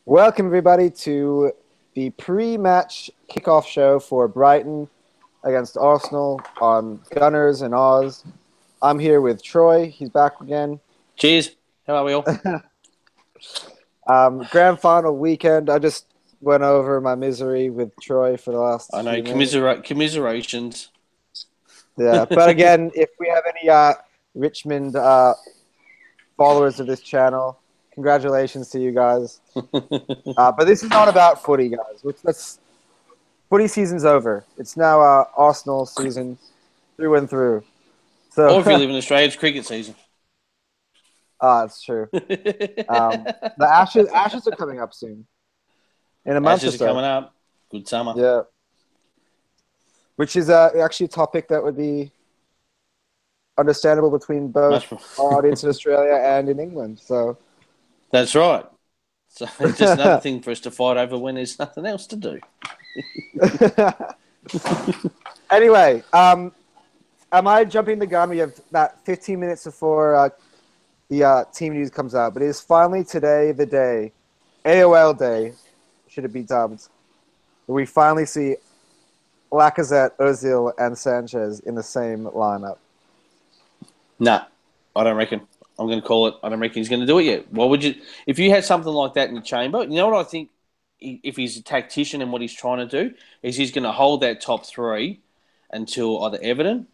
Welcome, everybody, to the pre-match kickoff show for Brighton against Arsenal on Gunners and Oz. I'm here with Troy. He's back again. Cheers. How are we all? Grand final weekend. I just went over my misery with Troy for the last I know, few minutes. commiserations. Yeah, but again, if we have any Richmond followers of this channel, congratulations to you guys. But this is not about footy, guys. Footy season's over. It's now Arsenal season through and through. So, Or if you live in Australia, it's cricket season. That's true. The Ashes are coming up soon. In a month or Ashes are so. coming up. Good summer. Yeah. Which is actually a topic that would be understandable between both our audience in Australia and in England. So that's right. So it's just another thing for us to fight over when there's nothing else to do. Anyway, am I jumping the gun? We have about 15 minutes before the team news comes out, but it is finally today the day, AOL day, should it be dubbed, where we finally see Lacazette, Ozil, and Sanchez in the same lineup. Nah, I don't reckon. I'm going to call it. I don't reckon he's going to do it yet. Why would you? If you had something like that in the chamber, you know what I think? If he's a tactician and what he's trying to do is he's going to hold that top three until either Everton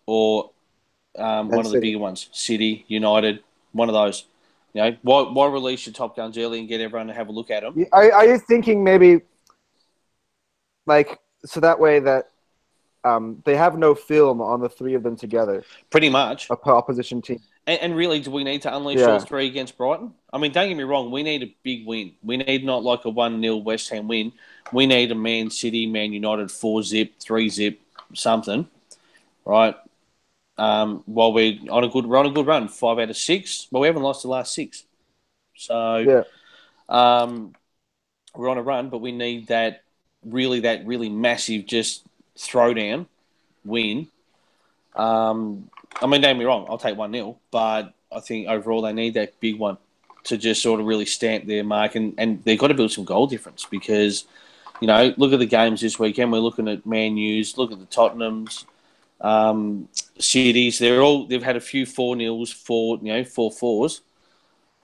or one of the bigger ones, City, United, one of those. You know, why release your top guns early and get everyone to have a look at them? Are you thinking maybe, like, so that way that they have no film on the three of them together? Pretty much. A opposition team. And really, do we need to unleash all three against Brighton? I mean, don't get me wrong. We need a big win. We need not like a 1-0 West Ham win. We need a Man City, Man United 4-0, 3-0, something, right? While we're on a good run, 5 out of 6. Well, we haven't lost the last 6, so we're on a run. But we need that really massive just throwdown win. I mean, don't get me wrong, I'll take 1-0, but I think overall they need that big one to just sort of really stamp their mark, and they've got to build some goal difference because, you know, look at the games this weekend. We're looking at Man U's, look at the Tottenhams, Cities. They've had a few 4-0s, 4-4s,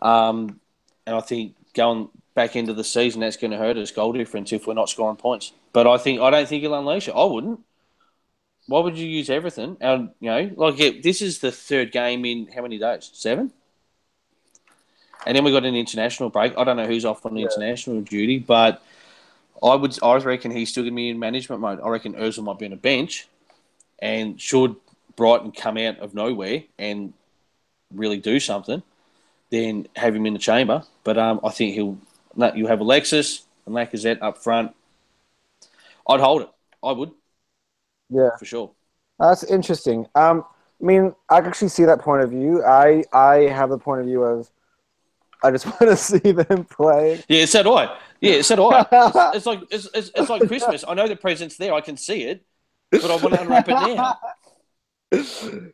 and I think going back into the season that's going to hurt us goal difference if we're not scoring points. But I don't think he'll unleash it. I wouldn't. Why would you use everything? And this is the third game in how many days? 7? And then we got an international break. I don't know who's off on the international duty, but I reckon he's still going to be in management mode. I reckon Ozil might be on a bench, and should Brighton come out of nowhere and really do something, then have him in the chamber. But I think you'll have Alexis and Lacazette up front. I'd hold it. I would. Yeah, for sure. That's interesting. I mean, I actually see that point of view. I have the point of view of I just want to see them play. Yeah, so do I. It's like Christmas. I know the present's there. I can see it, but I want to unwrap it now.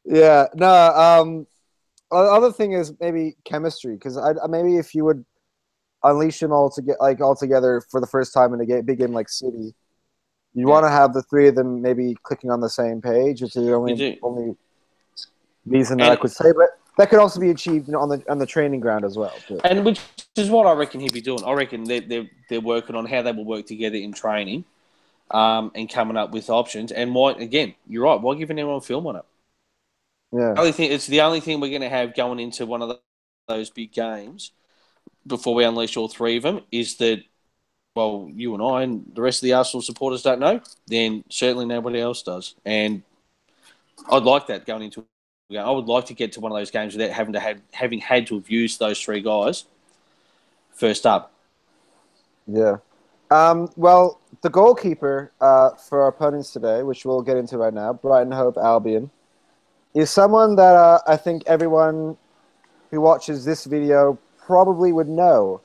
Yeah. No. The other thing is maybe chemistry, because maybe if you would unleash them all together for the first time in a big game like City. You want to have the three of them maybe clicking on the same page, which is the only reason that I could say. But that could also be achieved on the training ground as well. And which is what I reckon he'd be doing. I reckon they're working on how they will work together in training, and coming up with options. And you're right. Why give anyone film on it? Yeah. It's the only thing we're going to have going into one of those big games before we unleash all three of them is that. Well, you and I and the rest of the Arsenal supporters don't know, then certainly nobody else does. And I'd like that going into. I would like to get to one of those games without having had to have used those three guys first up. Yeah. Well, the goalkeeper for our opponents today, which we'll get into right now, Brighton Hove Albion, is someone that I think everyone who watches this video probably would know.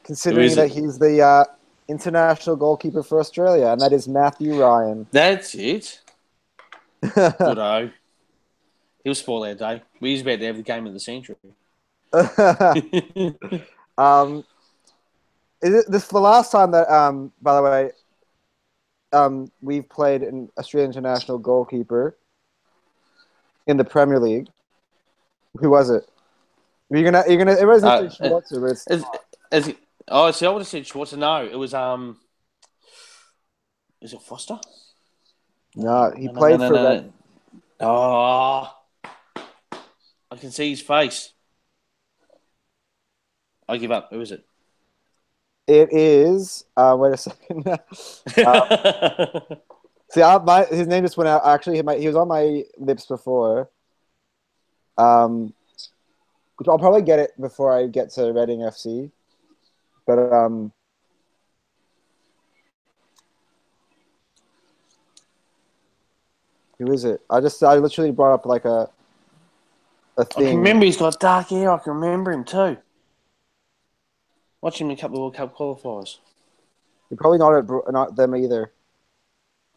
Considering that he's the international goalkeeper for Australia, and that is Matthew Ryan. That's it. Good-o. He'll spoil our day. We was about to have the game of the century. This is the last time that, by the way, we've played an Australian international goalkeeper in the Premier League. Who was it? Everyone's gonna say Schwarzer, but it's see, I would have said Schwarzer. No, it was is it Foster? no, he played for Red. Oh, I can see his face. I give up. Who is it? It is. Wait a second. See, his name just went out. Actually, he was on my lips before. I'll probably get it before I get to Reading FC. But who is it? I literally brought up like a thing. I can remember he's got dark hair. I can remember him too. Watching him in a couple of World Cup qualifiers. You're probably not them either.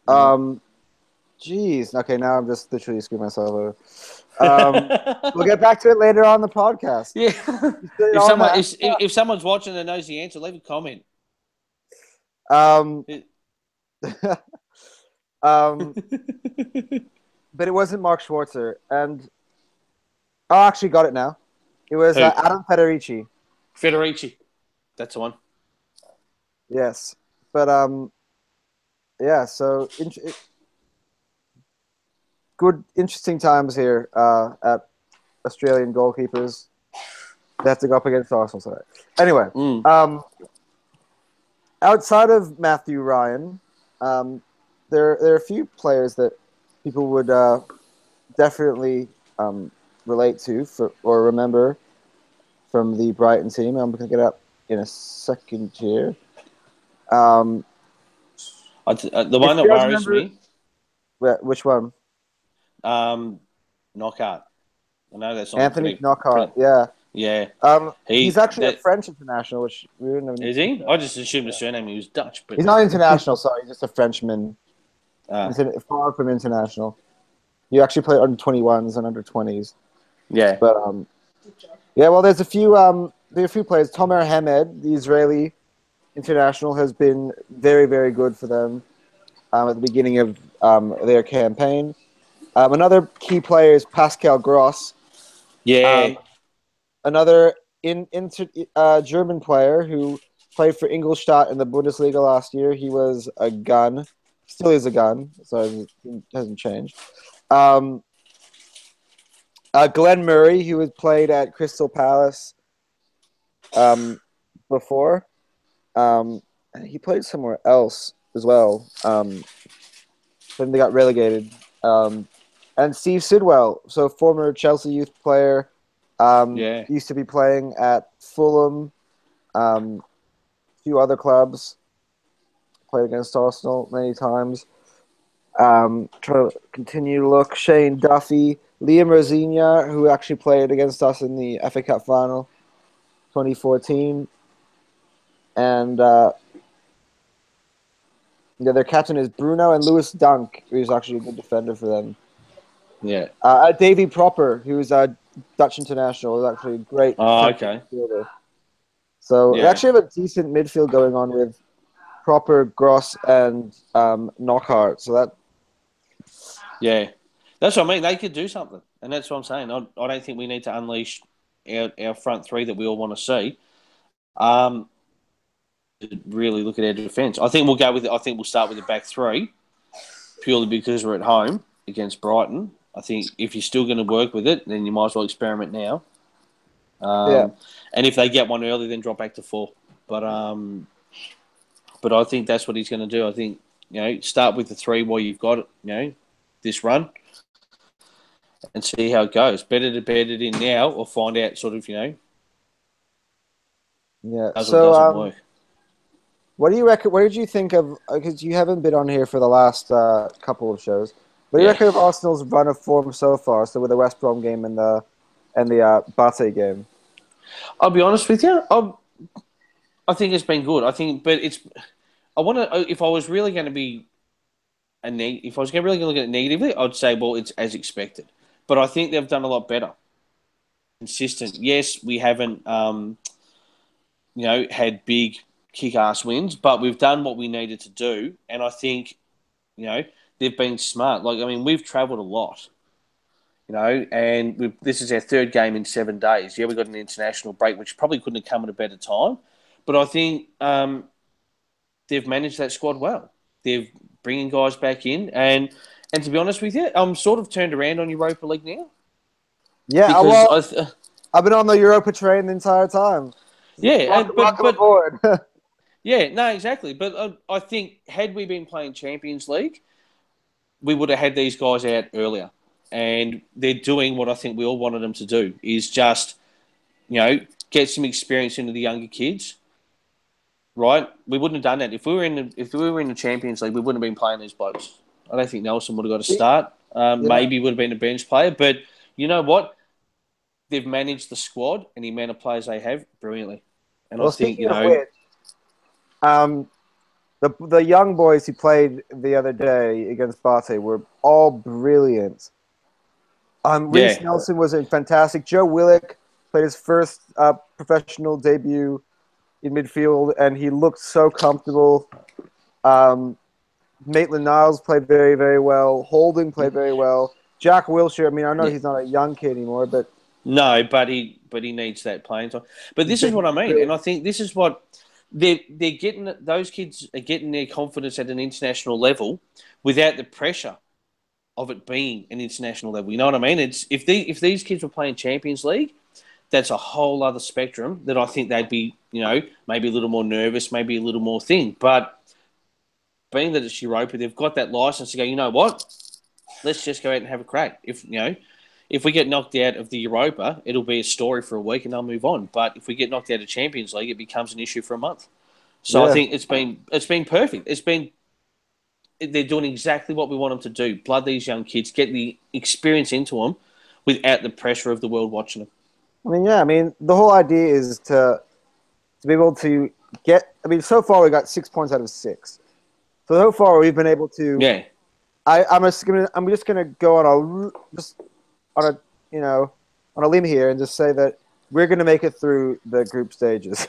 Jeez. Okay, now I'm just literally screwing myself over. We'll get back to it later on the podcast. Yeah. If someone's watching and knows the answer, leave a comment. But it wasn't Mark Schwarzer, and I actually got it now. It was Adam Federici. Federici, that's the one. Yes, but yeah. So good, interesting times here at Australian goalkeepers. They have to go up against Arsenal today. Anyway, outside of Matthew Ryan, there are a few players that people would definitely relate to or remember from the Brighton team. I'm going to get up in a second here. The one that worries me. Which one? Knockout. I know that's not Anthony Knockout. Yeah. Yeah. He's actually a French international, which we wouldn't have. Is he? I just assumed the surname he was Dutch, but he's not international. Sorry, he's just a Frenchman. Far from international. You actually played under 21s and under 20s. Yeah. But yeah. Well, there's a few players. Tomer Hamed, the Israeli international, has been very, very good for them at the beginning of their campaign. Another key player is Pascal Gross. Yeah. Another German player who played for Ingolstadt in the Bundesliga last year. He was a gun. Still is a gun, so it hasn't changed. Glenn Murray, who had played at Crystal Palace before. He played somewhere else as well. Then they got relegated. And Steve Sidwell, so former Chelsea youth player, used to be playing at Fulham, a few other clubs. Played against Arsenal many times. Trying to continue to look. Shane Duffy, Liam Rosignol, who actually played against us in the FA Cup final 2014. And their captain is Bruno, and Lewis Dunk, who's actually a good defender for them. Yeah. Davy Proper, who's a Dutch international, is actually a great midfielder. So they actually have a decent midfield going on with Proper, Gross, and Knockhart. So that. Yeah, that's what I mean. They could do something, and that's what I'm saying. I don't think we need to unleash our front three that we all want to see. Really look at our defence. I think we'll go with. I think we'll start with the back three, purely because we're at home against Brighton. I think if you're still going to work with it, then you might as well experiment now. And if they get one early, then drop back to 4. But I think that's what he's going to do. I think start with the 3 while you've got this run, and see how it goes. Better to bed it in now or find out sort of Yeah. doesn't work. What do you reckon? What did you think of? Because you haven't been on here for the last couple of shows. What do you reckon of Arsenal's run of form so far? So with the West Brom game and the Bate game. I'll be honest with you. I think it's been good. I want to. If I was really going to be if I was really going to look at it negatively, I'd say, well, it's as expected. But I think they've done a lot better. consistent. Yes, we haven't, had big kick-ass wins, but we've done what we needed to do, and I think, they've been smart. We've travelled a lot, and this is our third game in 7 days. Yeah, we got an international break, which probably couldn't have come at a better time, but I think they've managed that squad well. They're bringing guys back in, and to be honest with you, I'm sort of turned around on Europa League now. Yeah, because I've been on the Europa train the entire time. Yeah, welcome aboard. Yeah, no, exactly. But I think had we been playing Champions League, we would have had these guys out earlier. And they're doing what I think we all wanted them to do, is just, get some experience into the younger kids. Right? We wouldn't have done that. If we were in the Champions League, we wouldn't have been playing these blokes. I don't think Nelson would have got a start. Maybe would have been a bench player. But you know what? They've managed the squad and the amount of players they have brilliantly. And I think, which, the young boys who played the other day against Bate were all brilliant. Reece Nelson was fantastic. Joe Willock played his first professional debut in midfield, and he looked so comfortable. Maitland-Niles played very, very well. Holding played very well. Jack Wilshere, I know he's not a young kid anymore, but... No, but he needs that playing time. But this is what I mean, and I think this is what they're getting. Those kids are getting their confidence at an international level without the pressure of it being an international level. You know what I mean? It's if these kids were playing Champions League, that's a whole other spectrum that I think they'd be, maybe a little more nervous, maybe a little more thing. But being that it's Europa, they've got that license to go, you know what? Let's just go out and have a crack. If we get knocked out of the Europa, it'll be a story for a week and they'll move on. But if we get knocked out of Champions League, it becomes an issue for a month. So I think it's been perfect. They're doing exactly what we want them to do. Blood these young kids, get the experience into them without the pressure of the world watching them. The whole idea is to be able to get. So far we got 6 points out of 6. So far we've been able to. Yeah. I'm just gonna go on a limb here and just say that we're gonna make it through the group stages.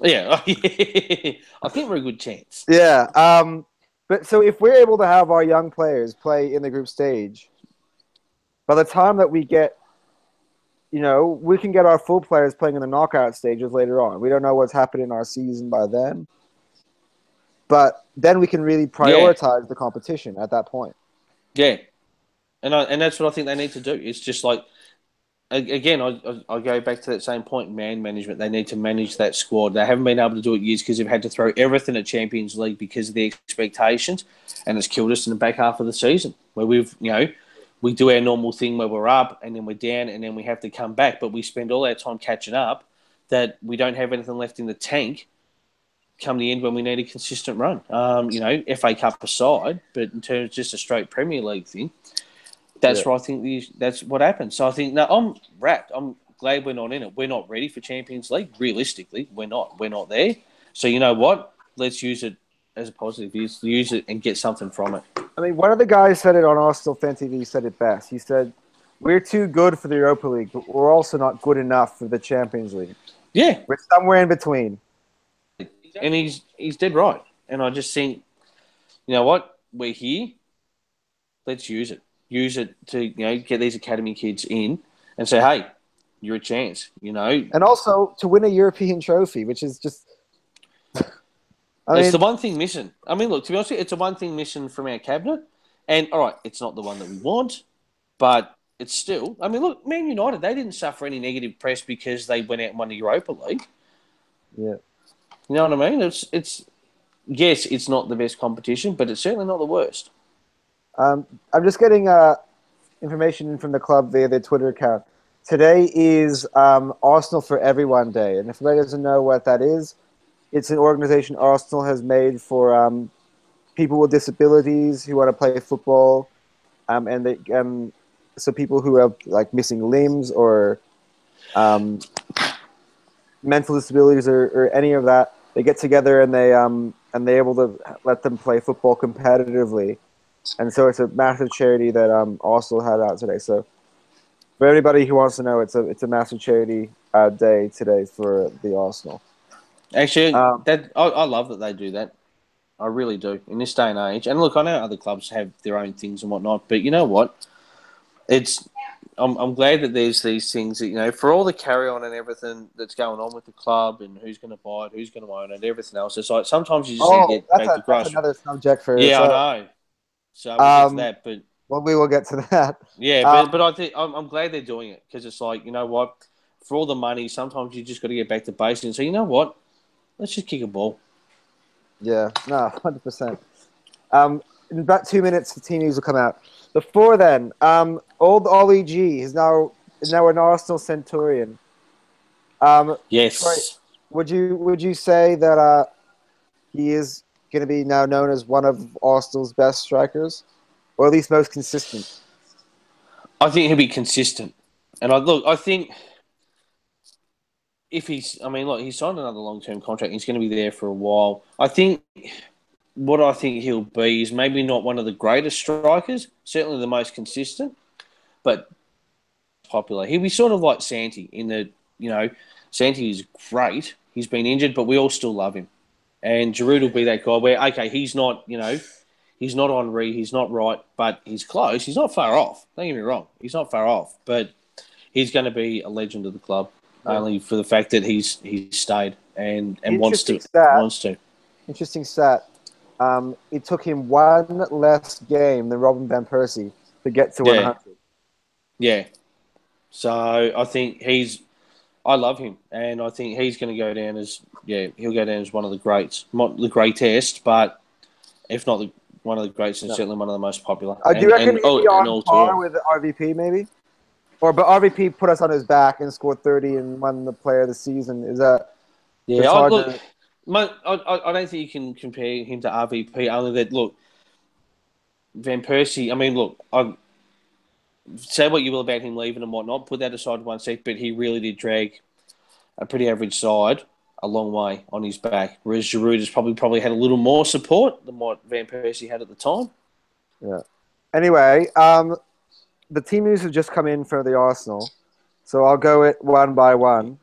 Yeah, I think we're a good chance. Yeah. But so if we're able to have our young players play in the group stage, by the time that we get, we can get our full players playing in the knockout stages later on. We don't know what's happening in our season by then. But then we can really prioritize the competition at that point. Yeah. And that's what I think they need to do. It's just like, again, I go back to that same point, man management. They need to manage that squad. They haven't been able to do it years because they've had to throw everything at Champions League because of the expectations, and it's killed us in the back half of the season where we do our normal thing where we're up and then we're down and then we have to come back, but we spend all our time catching up that we don't have anything left in the tank come the end when we need a consistent run. FA Cup aside, but in terms of just a straight Premier League thing, that's where I think that's what happens. So I think, no, I'm wrapped. I'm glad we're not in it. We're not ready for Champions League. Realistically, we're not. We're not there. So you know what? Let's use it as a positive. Use it and get something from it. One of the guys said it on Arsenal Fan TV. He said it best. He said, "We're too good for the Europa League, but we're also not good enough for the Champions League. Yeah, we're somewhere in between." And he's dead right. And I just think, you know what? We're here. Let's use it. Use it to get these academy kids in and say, hey, you're a chance. And also to win a European trophy, which is just. It's the one thing missing. Look, to be honest with you, it's the one thing missing from our cabinet. And, all right, it's not the one that we want, but it's still... look, Man United, they didn't suffer any negative press because they went out and won the Europa League. Yeah. You know what I mean? It's yes, it's not the best competition, but it's certainly not the worst. I'm just getting information from the club via their Twitter account. Today is Arsenal for Everyone Day. And if anybody doesn't know what that is, it's an organization Arsenal has made for people with disabilities who want to play football. So people who have missing limbs or mental disabilities or any of that, they get together and they're able to let them play football competitively. And so it's a massive charity that Arsenal had out today. So For anybody who wants to know, it's a massive charity day today for the Arsenal. Actually, I love that they do that. I really do in this day and age. And look, I know other clubs have their own things and whatnot, but you know what? I'm glad that there's these things that for all the carry on and everything that's going on with the club and who's going to buy it, who's going to own it, everything else. It's like sometimes you just need to get back to that's grass. another subject for Yeah, I know. So we'll get to that, but well, we will get to that. Yeah, but I think I'm glad they're doing it because it's like what, for all the money, sometimes you just got to get back to basics and say, you know what, let's just kick a ball. Yeah, no, 100%. In about 2 minutes, the team news will come out. Before then, old Ollie G is now an Arsenal Centurion. Yes. Troy, would you say that he is going to be now known as one of Arsenal's best strikers, or at least most consistent? I think he'll be consistent, and I think if he signed another long-term contract. He's going to be there for a while. I think what I think he'll be is maybe not one of the greatest strikers, certainly the most consistent, but popular. He'll be sort of like Santi in that, Santi is great. He's been injured, but we all still love him. And Giroud will be that guy where, okay, he's not Henri, he's not right, but he's close. He's not far off. Don't get me wrong. He's not far off, but he's going to be a legend of the club only for the fact that he's stayed and wants to. Interesting stat. It took him one less game than Robin Van Persie to get to 100. Yeah. So I think I love him, and I think he's going to go down as he'll go down as one of the greats, not the greatest, but if not one of the greats, and certainly one of the most popular. Do you reckon he'll be on par with RVP maybe? But RVP put us on his back and scored 30 and won the Player of the Season. Is that? Yeah, I don't think you can compare him to RVP. Only that, look, Van Persie. I mean, look, say what you will about him leaving and whatnot. Put that aside one sec, but he really did drag a pretty average side a long way on his back. Whereas Giroud has probably had a little more support than what Van Persie had at the time. Yeah. Anyway, the team news have just come in for the Arsenal, so I'll go it one by one.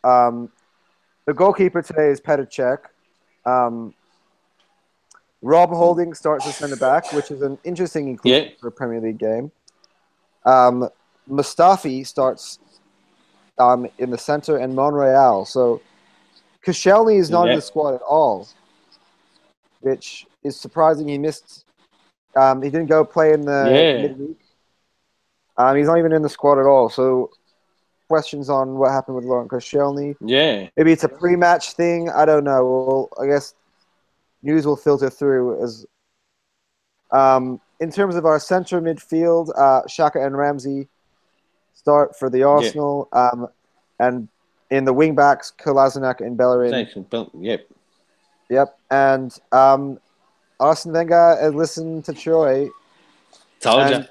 The goalkeeper today is Petr Cech. Rob Holding starts as centre back, which is an interesting inclusion for a Premier League game. Mustafi starts in the centre, and Monreal. So Koscielny is not in the squad at all, which is surprising. He missed. He didn't go play in the midweek. He's not even in the squad at all. So questions on what happened with Laurent Koscielny. Yeah. Maybe it's a pre-match thing. I don't know. Well, I guess news will filter through as. In terms of our centre midfield, Xhaka and Ramsey start for the Arsenal. And in the wing backs, Kolasinac and Bellerin. Yep. And Arsene Wenger has listened to Troy. Told you.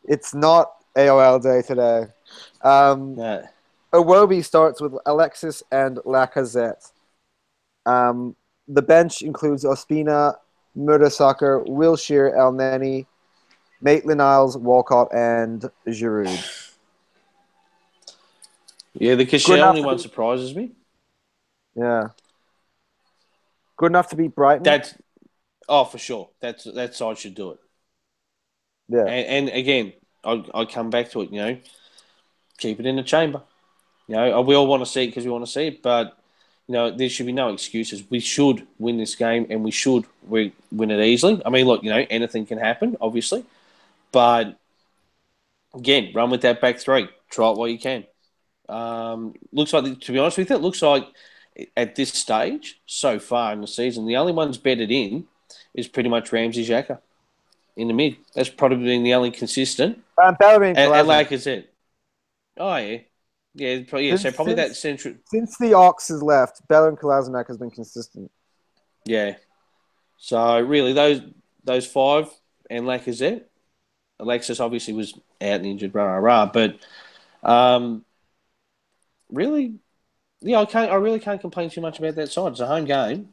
It's not AOL day today. Iwobi starts with Alexis and Lacazette. The bench includes Ospina, Mertesacker, Wilshere, Elneny, Maitland-Niles, Walcott, and Giroud. Yeah, the Koscielny one surprises me. Yeah. Good enough to beat Brighton? For sure. That side should do it. Yeah. And again, I come back to it, keep it in the chamber. We all want to see it because we want to see it, but there should be no excuses. We should win this game, and we should win it easily. I mean, look, anything can happen, obviously, but again, run with that back three. Try it while you can. Looks like, to be honest with you, it looks like at this stage so far in the season, the only ones bedded in is pretty much Ramsey, Xhaka in the mid. That's probably been the only consistent. Bellerin and Lacazette. Oh yeah. Yeah, so probably that central. Since the Ox has left, Bellerin Kolasinac has been consistent. Yeah. So really, those five and Lacazette. Alexis obviously was out and injured, but really, I really can't complain too much about that side. It's a home game,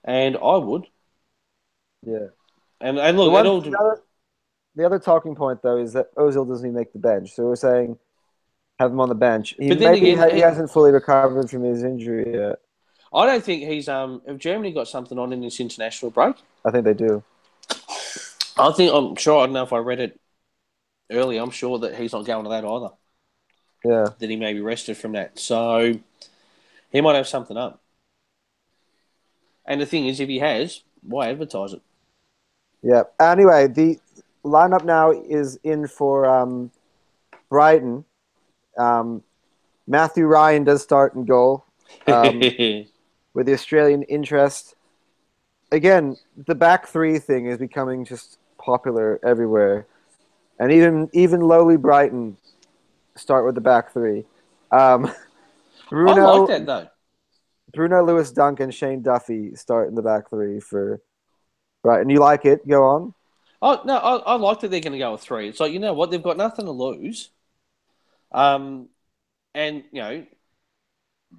and I would. Yeah. And look, the other talking point though is that Ozil doesn't even make the bench. So we're saying have him on the bench. He But then maybe again, he hasn't fully recovered from his injury yet. I don't think he's. Have Germany got something on in this international break? I think they do. I'm sure. I don't know if I read it earlier. I'm sure that he's not going to that either. Yeah. That he may be rested from that. So he might have something up. And the thing is, if he has, why advertise it? Yeah. Anyway, the lineup now is in for Brighton. Matthew Ryan does start in goal with the Australian interest. Again, the back three thing is becoming just popular everywhere, and even lowly Brighton start with the back three. I like that though. Bruno, Lewis Dunk, and Shane Duffy start in the back three for Brighton. You like it? Go on. Oh no, I like that they're going to go with three. It's like, you know what, they've got nothing to lose, and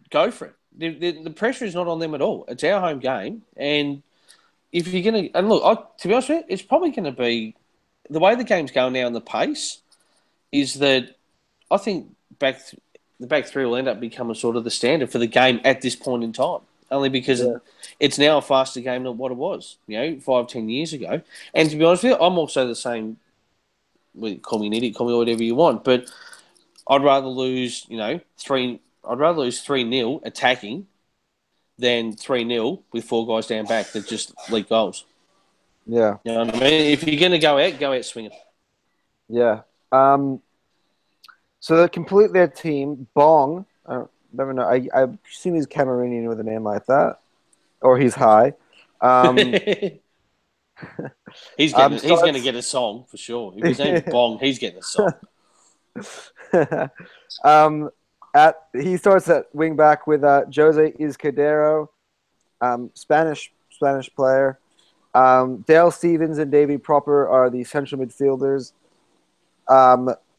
go for it. The pressure is not on them at all. It's our home game, and if you're going to, and look, to be honest with you, it's probably going to be the way the game's going now and the pace is that I think the back three will end up becoming sort of the standard for the game at this point in time. Only because it's now a faster game than what it was, 5-10 years ago. And to be honest with you, I'm also the same. Well, call me an idiot, call me whatever you want, but I'd rather lose, 3. I'd rather lose 3-0 attacking than 3-0 with 4 guys down back that just leak goals. Yeah. You know what I mean? If you're going to go out swinging. Yeah. So they complete their team. Bong, I don't never know. I assume he's Cameroonian with a name like that, or he's high. He's going to get a song for sure. If his name's Bong, he's getting a song. He starts at wing back with Jose Izquierdo, Spanish player. Dale Stevens and Davy Proper are the central midfielders.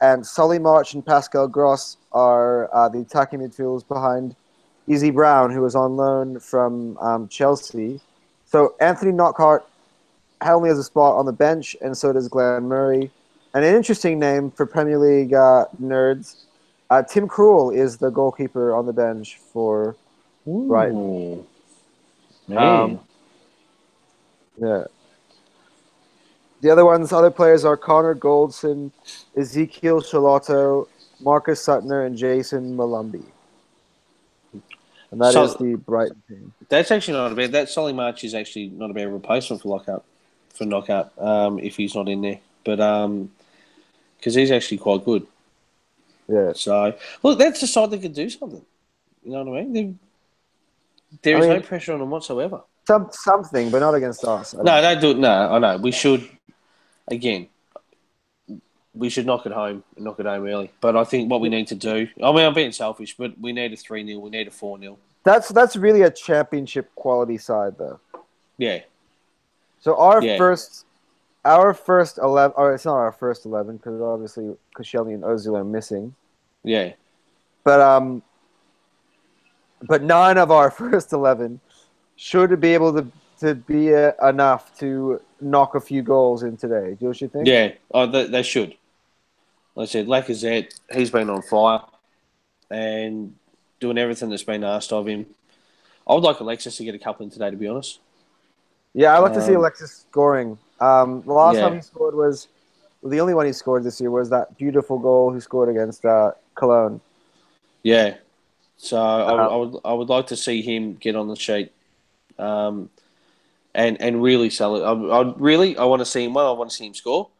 And Solly March and Pascal Gross are the attacking midfielders behind Izzy Brown, who was on loan from Chelsea. So Anthony Knockhart only has a spot on the bench, and so does Glenn Murray. And an interesting name for Premier League nerds, Tim Krul is the goalkeeper on the bench for Brighton. Man. Yeah. The other players are Connor Goldson, Ezekiel Charlotto, Marcus Suttner, and Jason Malumbi. And that is the Brighton team. That's actually not a bad. That Solly March is actually not a bad replacement for Knockout, if he's not in there. But because he's actually quite good. Yeah. So look, that's a side that can do something. You know what I mean? There is no pressure on them whatsoever. Something, but not against us. No, don't do it. No, I know. We should. Again, we should knock it home early. But I think what we need to do, I'm being selfish, but we need a 3-0, we need a 4-0. That's really a championship quality side, though. Yeah. So our first 11, or it's not our first 11, because obviously Koscielny and Ozil are missing. Yeah. But 9 of our first 11 should be able to be enough to knock a few goals in today. Do you think? Yeah, they should. Like I said, Lacazette, he's been on fire and doing everything that's been asked of him. I would like Alexis to get a couple in today, to be honest. Yeah, I'd like to see Alexis scoring. The last time he scored was the only one he scored this year was that beautiful goal he scored against Cologne. Yeah, so I would like to see him get on the sheet, and really sell it. I want to see him. 1, I want to see him score.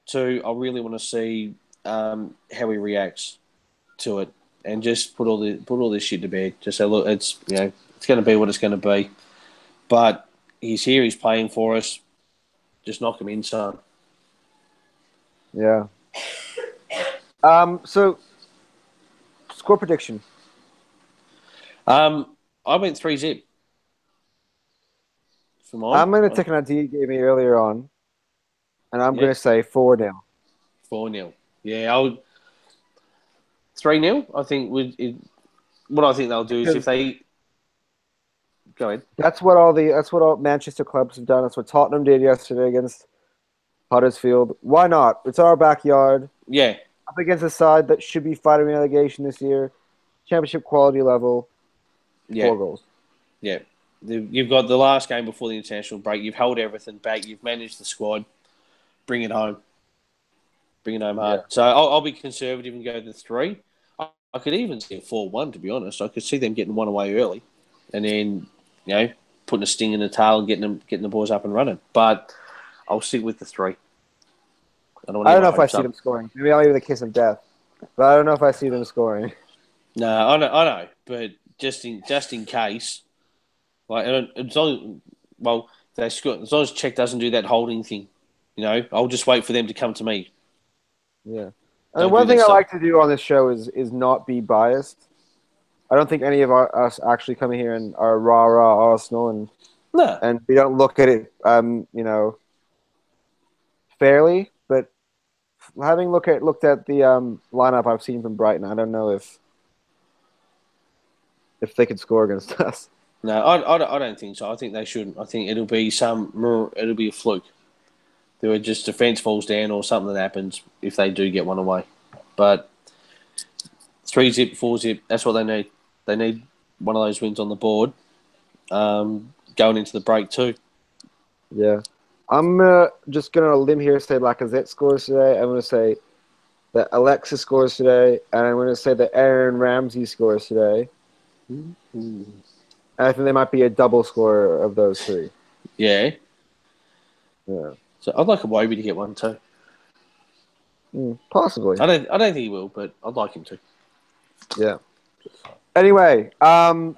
2, I really want to see how he reacts to it, and just put all this shit to bed. Just say, look, it's going to be what it's going to be, but he's here. He's playing for us. Just knock him in, son. Yeah. So, score prediction. I went 3-0 for mine. I'm going to take an idea you gave me earlier on, and I'm going to say 4-0. 4-0. Yeah, I would. 3-0. I think what I think they'll do is if they go ahead. That's what all Manchester clubs have done. That's what Tottenham did yesterday against Huddersfield. Why not? It's our backyard. Yeah, Up against a side that should be fighting relegation this year. Championship quality level. yeah, 4 goals. yeah. You've got the last game before the international break. You've held everything back. You've managed the squad. Bring it home. Bring it home hard. Yeah. So I'll be conservative and go to 3. I could even see a 4-1, to be honest. I could see them getting one away early, and then putting a sting in the tail and getting the boys up and running. But I'll stick with the 3. I don't know if I see them scoring. Maybe I'll give it the kiss of death, but I don't know if I see them scoring. No, I know, but just in case, like as long as Czech doesn't do that holding thing, I'll just wait for them to come to me. Yeah. And one thing I like to do on this show is not be biased. I don't think any of us actually come here and are rah Arsenal and we don't look at it fairly. But having looked at the lineup I've seen from Brighton, I don't know if they could score against us. No, I don't think so. I think they shouldn't. I think it'll be a fluke. There were just defence falls down or something that happens if they do get one away. But 3-0, 4-0, that's what they need. They need one of those wins on the board going into the break too. Yeah. I'm just going to limb here, say Lacazette scores today. I'm going to say that Alexis scores today. And I'm going to say that Aaron Ramsey scores today. Mm-hmm. And I think they might be a double scorer of those 3. Yeah. Yeah. So I'd like Iwobi to get one too. Possibly. I don't think he will, but I'd like him to. Yeah. Anyway, I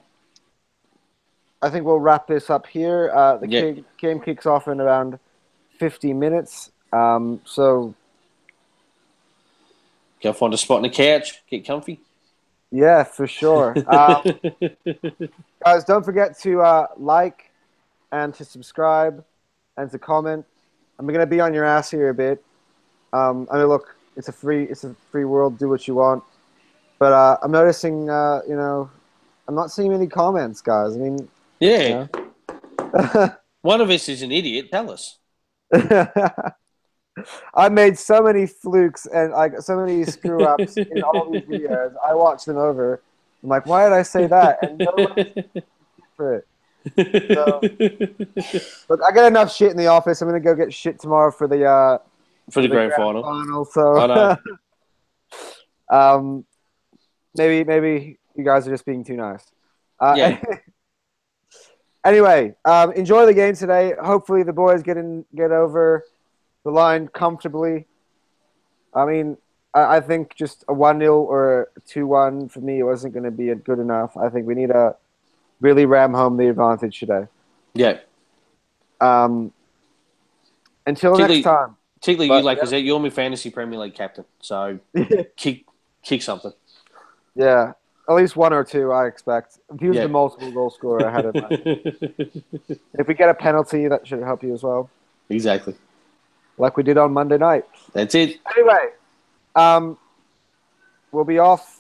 think we'll wrap this up here. The game kicks off in around 50 minutes. So go find a spot on the couch, get comfy. Yeah, for sure. Guys, don't forget to like and to subscribe and to comment. I'm gonna be on your ass here a bit. I mean, look, it's a free world. Do what you want. But I'm noticing, I'm not seeing any comments, guys. I mean, yeah. One of us is an idiot. Tell us. I made so many flukes and so many screw ups in all these videos. I watched them over. I'm like, why did I say that? And nobody's for it. So, but I got enough shit in the office. I'm gonna go get shit tomorrow for the grand final. So I know. Maybe you guys are just being too nice. Anyway, enjoy the game today. Hopefully the boys get over the line comfortably. I mean, I think just a 1-0 or a 2-1 for me wasn't going to be good enough. I think we need to really ram home the advantage today. Yeah. Until next time. Particularly you, Lacazette, you're my fantasy Premier League captain. So kick something. Yeah. At least 1 or 2, I expect. If he was the multiple goal scorer ahead of us. If we get a penalty, that should help you as well. Exactly. Like we did on Monday night. That's it. Anyway, we'll be off.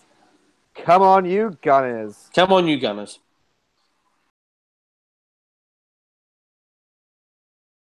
Come on, you Gunners. Come on, you Gunners.